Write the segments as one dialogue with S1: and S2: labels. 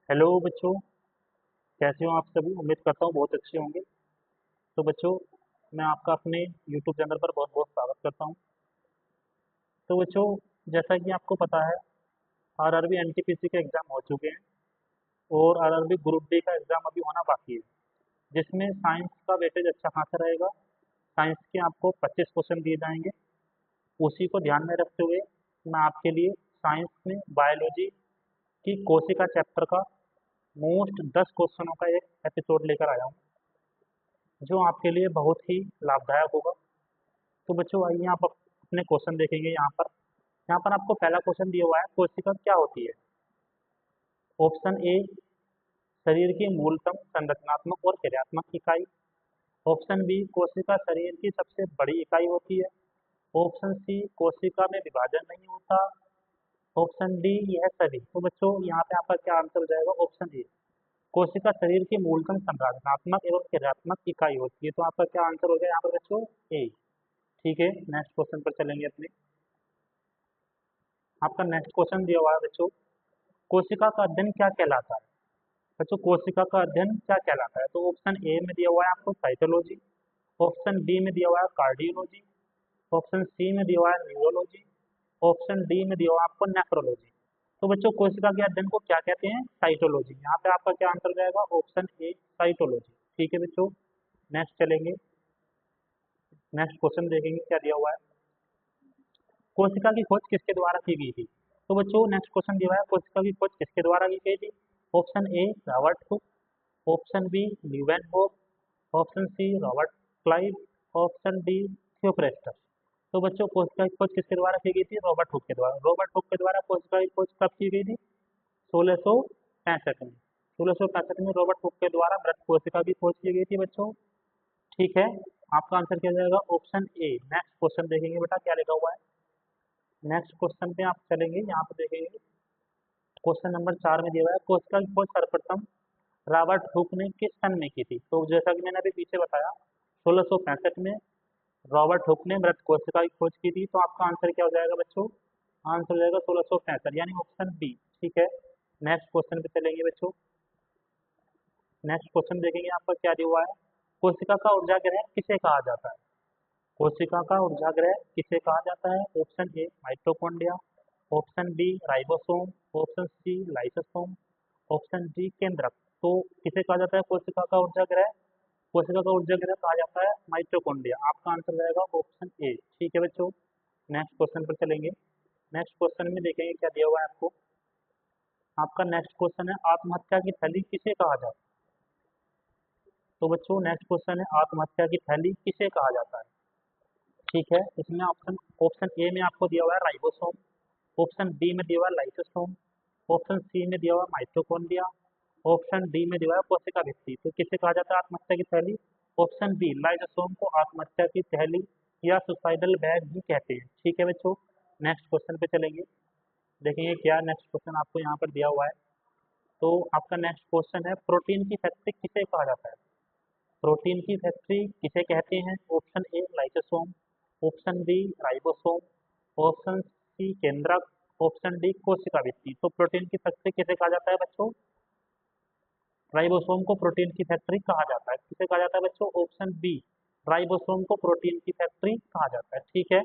S1: Hello बच्चों। कैसे हो आप सभी? उम्मीद करता हूँ बहुत अच्छे होंगे। तो बच्चों, मैं आपका अपने यूट्यूब चैनल पर बहुत बहुत स्वागत करता हूँ। तो बच्चों, जैसा कि आपको पता है, आरआरबी एनटीपीसी के एग्ज़ाम हो चुके हैं और आरआरबी ग्रुप डी का एग्ज़ाम अभी होना बाकी है, जिसमें साइंस का वेटेज अच्छा खासा रहेगा। साइंस के आपको 25 क्वेश्चन दिए जाएंगे। उसी को ध्यान में रखते हुए मैं आपके लिए साइंस में बायोलॉजी की कोशिका चैप्टर का मोस्ट 10 क्वेश्चनों का एक एपिसोड लेकर आया हूँ, जो आपके लिए बहुत ही लाभदायक होगा। तो बच्चों, आइए आप अपने क्वेश्चन देखेंगे यहाँ पर आपको पहला क्वेश्चन दिया हुआ है, कोशिका क्या होती है? ऑप्शन ए, शरीर की मूलतम संरचनात्मक और क्रियात्मक इकाई। ऑप्शन बी, कोशिका शरीर की सबसे बड़ी इकाई होती है। ऑप्शन सी, कोशिका में विभाजन नहीं होता। ऑप्शन डी, यह सभी। तो बच्चों, यहाँ पे आपका क्या आंसर हो जाएगा? ऑप्शन ए, कोशिका शरीर की मूलतम संरचनात्मक एवं क्रियात्मक इकाई होती है। तो आपका क्या आंसर हो गया यहाँ पर बच्चों? ए। ठीक है, नेक्स्ट क्वेश्चन पर चलेंगे अपने। आपका नेक्स्ट क्वेश्चन दिया हुआ है बच्चों, कोशिका का अध्ययन क्या कहलाता है? बच्चों, कोशिका का अध्ययन क्या कहलाता है? तो ऑप्शन ए में दिया हुआ है आपको साइटोलॉजी। ऑप्शन बी में दिया हुआ है कार्डियोलॉजी। ऑप्शन सी में दिया हुआ है न्यूरोलॉजी। ऑप्शन डी में दिया हुआ है आपको नेफ्रोलॉजी। तो बच्चों, कोशिका के अध्ययन को क्या कहते हैं? साइटोलॉजी। यहाँ पे आपका क्या आंसर जाएगा? Option A, cytology. ठीक है बच्चों, नेक्स्ट चलेंगे। नेक्स्ट क्वेश्चन देखेंगे क्या दिया हुआ है। कोशिका की खोज किसके द्वारा की गई थी? तो बच्चों, नेक्स्ट क्वेश्चन दिया हुआ है, कोशिका की खोज किसके द्वारा की गई थी? Option A, Robert Hooke. Option B, Leeuwenhoek. Option C, Robert Clive. Option D, Theophrastus. तो बच्चों, कोशिका की खोज किसके द्वारा की गई थी? रॉबर्ट हुक के द्वारा। रॉबर्ट हुक के द्वारा कोशिका की खोज कब की गई थी? 1665 में। 1665 में रॉबर्ट हुक के द्वारा मृत कोशिका की खोज की गई थी बच्चों। ठीक है, आपका आंसर क्या जाएगा? Option A. नेक्स्ट क्वेश्चन देखेंगे बेटा क्या लिखा हुआ है। नेक्स्ट क्वेश्चन पे आप चलेंगे, यहाँ पे देखेंगे क्वेश्चन नंबर 4 में दिया हुआ है, कोशिका की खोज सर्वप्रथम रॉबर्ट हुक ने किस सन में की थी? तो जैसा कि मैंने अभी पीछे बताया, 1665 में रॉबर्ट हुक ने मृत कोशिका की खोज की थी। तो आपका आंसर क्या हो जाएगा बच्चों? आंसर हो जाएगा 1665, यानी ऑप्शन बी। ठीक है, नेक्स्ट क्वेश्चन पे चलेंगे बच्चों। नेक्स्ट क्वेश्चन देखेंगे आपका क्या दिया हुआ है, कोशिका का ऊर्जागृह किसे कहा जाता है? कोशिका का ऊर्जागृह किसे कहा जाता है? Option A, mitochondria. Option B, ribosome. Option C, lysosome. Option D, केंद्रक। तो किसे कहा जाता है कोशिका का ऊर्जागृह? कोशिका का ऊर्जागृह कहा जाता है माइटोकॉन्ड्रिया। आपका आंसर रहेगा ऑप्शन ए। ठीक है बच्चों, नेक्स्ट क्वेश्चन पर चलेंगे। नेक्स्ट क्वेश्चन में देखेंगे क्या दिया हुआ है आपको। आपका नेक्स्ट क्वेश्चन है, आत्महत्या की थैली किसे कहा जाता है? तो बच्चों, नेक्स्ट क्वेश्चन है, आत्महत्या की थैली किसे कहा जाता है? ठीक है, इसमें ऑप्शन ऑप्शन ए में आपको दिया हुआ है राइबोसोम। ऑप्शन बी में दिया हुआ है लाइसोसोम। ऑप्शन सी में दिया हुआ है माइटोकॉन्ड्रिया। ऑप्शन डी में दिया हुआ है कोशिका भित्ति। तो किसे कहा जाता है आत्महत्या की थैली? ऑप्शन बी, लाइसोसोम को आत्महत्या की थैली या सुसाइडल बैग भी कहते हैं। ठीक है बच्चों, नेक्स्ट क्वेश्चन पे चलेंगे, देखेंगे क्या नेक्स्ट क्वेश्चन आपको यहाँ पर दिया हुआ है। तो आपका नेक्स्ट क्वेश्चन है, प्रोटीन की फैक्ट्री किसे कहा जाता है? प्रोटीन की फैक्ट्री किसे कहते हैं? Option A, lysosome. Option B, ribosome. Option C, केंद्रक। ऑप्शन डी, कोशिका भित्ति। तो प्रोटीन की फैक्ट्री किसे कहा जाता है बच्चों? राइबोसोम को प्रोटीन की फैक्ट्री कहा जाता है। किसे कहा जाता है बच्चों? ऑप्शन बी, राइबोसोम को प्रोटीन की फैक्ट्री कहा जाता है। ठीक है,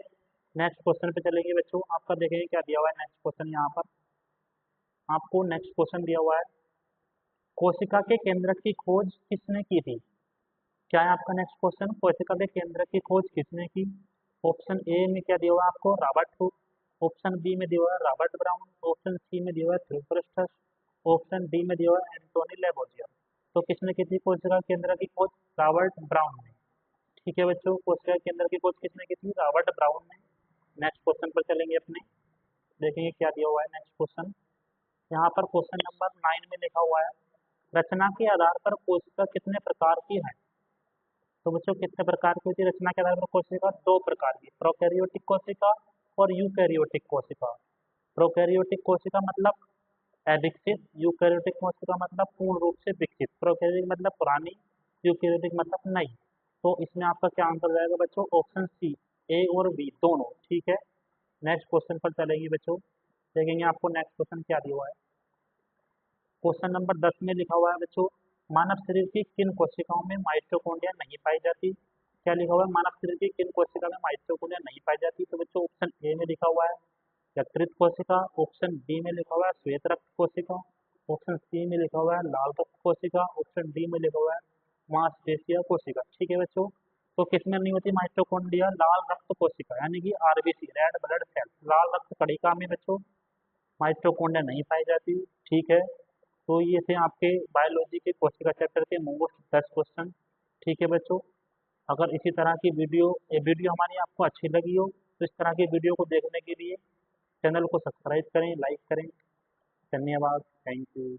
S1: नेक्स्ट क्वेश्चन पे चलेंगे बच्चों। आपका देखेंगे क्या दिया हुआ है नेक्स्ट क्वेश्चन। यहाँ पर आपको नेक्स्ट क्वेश्चन दिया हुआ है, कोशिका के केंद्रक की खोज किसने की थी? क्या है आपका नेक्स्ट क्वेश्चन, कोशिका के केंद्र की खोज किसने की? ऑप्शन ए में क्या दिया हुआ है आपको? Robert Hooke. ऑप्शन बी में दिया हुआ है रॉबर्ट ब्राउन। ऑप्शन सी में दिया हुआ है थियोफ्रेस्टस। ऑप्शन डी में दिया हुआ है एंटोनी लेबोजियर। तो किसने की थी कोशिका केंद्र की खोज? रॉबर्ट ब्राउन ने। ठीक है बच्चों, कोशिका केंद्र की खोज किसने की थी? रॉबर्ट ब्राउन ने। नेक्स्ट क्वेश्चन पर चलेंगे अपने, देखेंगे क्या दिया हुआ है नेक्स्ट क्वेश्चन। यहाँ पर क्वेश्चन नंबर 9 में लिखा हुआ है, रचना के आधार पर कोशिका कितने प्रकार की है? तो बच्चों, कितने प्रकार की होती है रचना के आधार पर कोशिका? दो प्रकार की, प्रोकैरियोटिक कोशिका और यूकैरियोटिक कोशिका। प्रोकैरियोटिक कोशिका मतलब अविकसित, यूकैरियोटिक कोशिका मतलब पूर्ण रूप से विकसित। प्रोकैरियोटिक मतलब पुरानी, यूकैरियोटिक मतलब नई। तो इसमें आपका क्या आंसर जाएगा बच्चों? ऑप्शन सी, ए और बी दोनों। ठीक है, नेक्स्ट क्वेश्चन पर चलेंगे बच्चों, देखेंगे आपको नेक्स्ट क्वेश्चन क्या दिया हुआ है। क्वेश्चन नंबर 10 में लिखा हुआ है बच्चों, मानव शरीर की किन कोशिकाओं में माइटोकॉन्ड्रिया नहीं पाई जाती। क्या लिखा हुआ है, मानव शरीर की किन कोशिका में माइटोकॉन्ड्रिया नहीं पाई जाती। तो बच्चों ऑप्शन ए में लिखा हुआ है यकृत कोशिका, ऑप्शन बी में लिखा हुआ है श्वेत रक्त कोशिका, ऑप्शन सी में लिखा हुआ है लाल रक्त कोशिका, ऑप्शन डी में लिखा हुआ है मांसपेशिया कोशिका। ठीक है बच्चों, तो किसमें नहीं होती माइटोकॉन्ड्रिया, लाल रक्त कोशिका यानी कि आरबीसी, रेड ब्लड सेल, लाल रक्त कणिका में बच्चों माइटोकॉन्ड्रिया नहीं पाई जाती। ठीक है, तो ये थे आपके बायोलॉजी के कोशिका चैप्टर के मोस्ट 10 क्वेश्चन। ठीक है बच्चों, अगर इसी तरह की वीडियो हमारी आपको अच्छी लगी हो तो इस तरह की वीडियो को देखने के लिए चैनल को सब्सक्राइब करें, लाइक करें। धन्यवाद, थैंक यू।